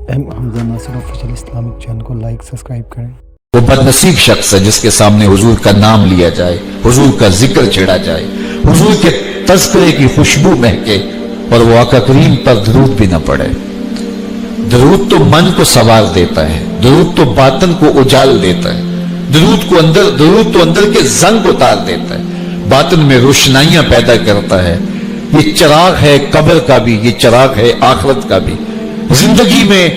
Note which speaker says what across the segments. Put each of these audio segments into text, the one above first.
Speaker 1: حمزہ ناصر official Islamic channel کو like subscribe کریں۔
Speaker 2: وہ بدنصیب شخص ہے جس کے سامنے حضور کا نام لیا جائے، حضور کا ذکر چھیڑا جائے، حضور کے تذکرے کی خوشبو مہکے اور وہ آقا کریم پر درود بھی نہ پڑے۔ درود تو من کو سوار دیتا ہے، درود تو باطن کو اجال دیتا ہے، درود تو اندر کے زنگ اتار دیتا ہے، باطن میں روشنائیاں پیدا کرتا ہے۔ یہ چراغ ہے قبر کا بھی، یہ چراغ ہے آخرت کا بھی۔ زندگی میں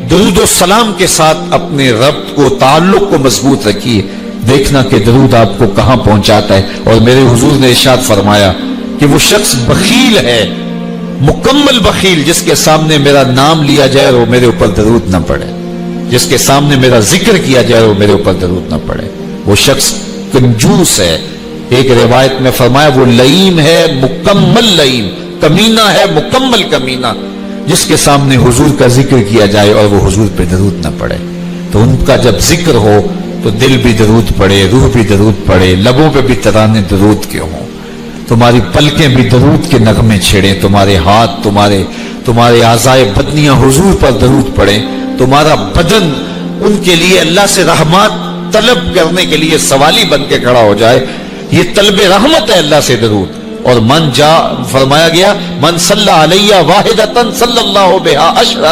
Speaker 2: درود و سلام کے ساتھ اپنے رب کو، تعلق کو مضبوط رکھیے، دیکھنا کہ درود آپ کو کہاں پہنچاتا ہے۔ اور میرے حضور نے ارشاد فرمایا کہ وہ شخص بخیل ہے، مکمل بخیل، جس کے سامنے میرا نام لیا جائے اور وہ میرے اوپر درود نہ پڑے، جس کے سامنے میرا ذکر کیا جائے اور وہ میرے اوپر درود نہ پڑے۔ وہ شخص کنجوس ہے۔ ایک روایت میں فرمایا وہ لئیم ہے، مکمل لئیم، کمینہ ہے، مکمل کمینہ، جس کے سامنے حضور کا ذکر کیا جائے اور وہ حضور پہ درود نہ پڑے۔ تو ان کا جب ذکر ہو تو دل بھی درود پڑے، روح بھی درود پڑے، لبوں پہ بھی ترانے درود کے ہوں، تمہاری پلکیں بھی درود کے نغمے چھیڑیں، تمہارے ہاتھ، تمہارے اعضائے بدنیاں حضور پر درود پڑیں، تمہارا بدن ان کے لیے اللہ سے رحمت طلب کرنے کے لیے سوالی بن کے کھڑا ہو جائے۔ یہ طلب رحمت ہے اللہ سے درود۔ اور فرمایا گیا من صلی علیہ واحدتن صلی اللہ بہا عشرا،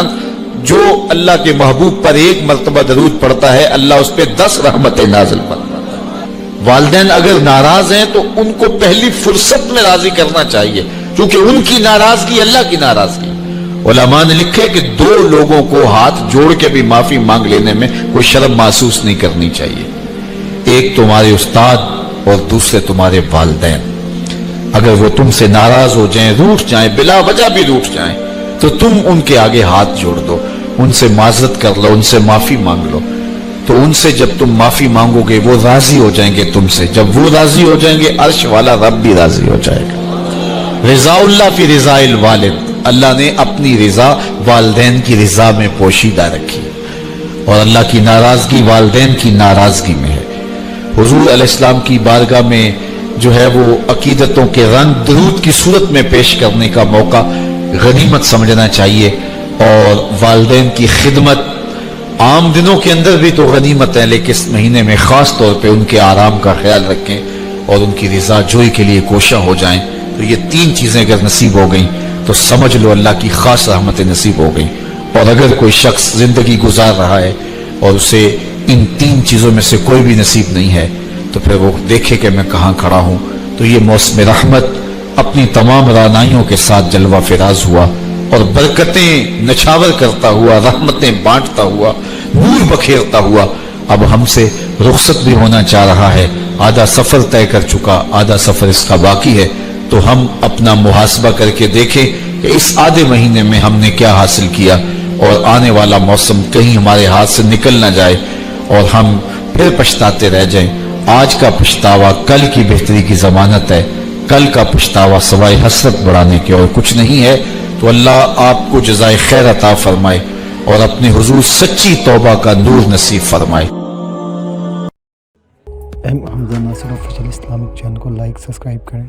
Speaker 2: جو اللہ کے محبوب پر ایک مرتبہ درود پڑتا ہے اللہ اس پہ 10 رحمتیں نازل فرماتا ہے۔ والدین اگر ناراض ہیں تو ان کو پہلی فرصت میں راضی کرنا چاہیے، کیونکہ ان کی ناراضگی اللہ کی ناراضگی۔ علماء نے لکھے کہ 2 لوگوں کو ہاتھ جوڑ کے بھی معافی مانگ لینے میں کوئی شرم محسوس نہیں کرنی چاہیے، ایک تمہارے استاد اور دوسرے تمہارے والدین۔ اگر وہ تم سے ناراض ہو جائیں، روٹھ جائیں، بلا وجہ بھی روٹھ جائیں، تو تم ان کے آگے ہاتھ جوڑ دو، ان سے معذرت کر لو، ان سے معافی مانگ لو۔ تو ان سے جب تم معافی مانگو گے وہ راضی ہو جائیں گے تم سے، جب وہ راضی ہو جائیں گے عرش والا رب بھی راضی ہو جائے گا۔ رضا اللہ فی رضا الوالد، اللہ نے اپنی رضا والدین کی رضا میں پوشیدہ رکھی، اور اللہ کی ناراضگی والدین کی ناراضگی میں ہے۔ حضور علیہ السلام کی بارگاہ میں جو ہے وہ عقیدتوں کے رنگ درود کی صورت میں پیش کرنے کا موقع غنیمت سمجھنا چاہیے، اور والدین کی خدمت عام دنوں کے اندر بھی تو غنیمت ہے، لیکن اس مہینے میں خاص طور پہ ان کے آرام کا خیال رکھیں اور ان کی رضا جوئی کے لیے کوشاں ہو جائیں۔ تو یہ 3 چیزیں اگر نصیب ہو گئیں تو سمجھ لو اللہ کی خاص رحمتیں نصیب ہو گئیں۔ اور اگر کوئی شخص زندگی گزار رہا ہے اور اسے ان 3 چیزوں میں سے کوئی بھی نصیب نہیں ہے تو پھر وہ دیکھے کہ میں کہاں کھڑا ہوں۔ تو یہ موسم رحمت اپنی تمام رعنائیوں کے ساتھ جلوہ فراز ہوا اور برکتیں نچھاور کرتا ہوا، رحمتیں بانٹتا ہوا، نور بکھیرتا ہوا اب ہم سے رخصت بھی ہونا چاہ رہا ہے۔ آدھا سفر طے کر چکا، آدھا سفر اس کا باقی ہے۔ تو ہم اپنا محاسبہ کر کے دیکھیں کہ اس آدھے مہینے میں ہم نے کیا حاصل کیا، اور آنے والا موسم کہیں ہمارے ہاتھ سے نکل نہ جائے اور ہم پھر پچھتاتے رہ جائیں۔ آج کا پچھتاوا کل کی بہتری کی ضمانت ہے، کل کا پچھتاوا سوائے حسرت بڑھانے کے اور کچھ نہیں ہے۔ تو اللہ آپ کو جزائے خیر عطا فرمائے اور اپنے حضور سچی توبہ کا نور نصیب فرمائے۔
Speaker 1: حمزہ ناصر آفیشل اسلامک چینل کو لائک سبسکرائب کریں۔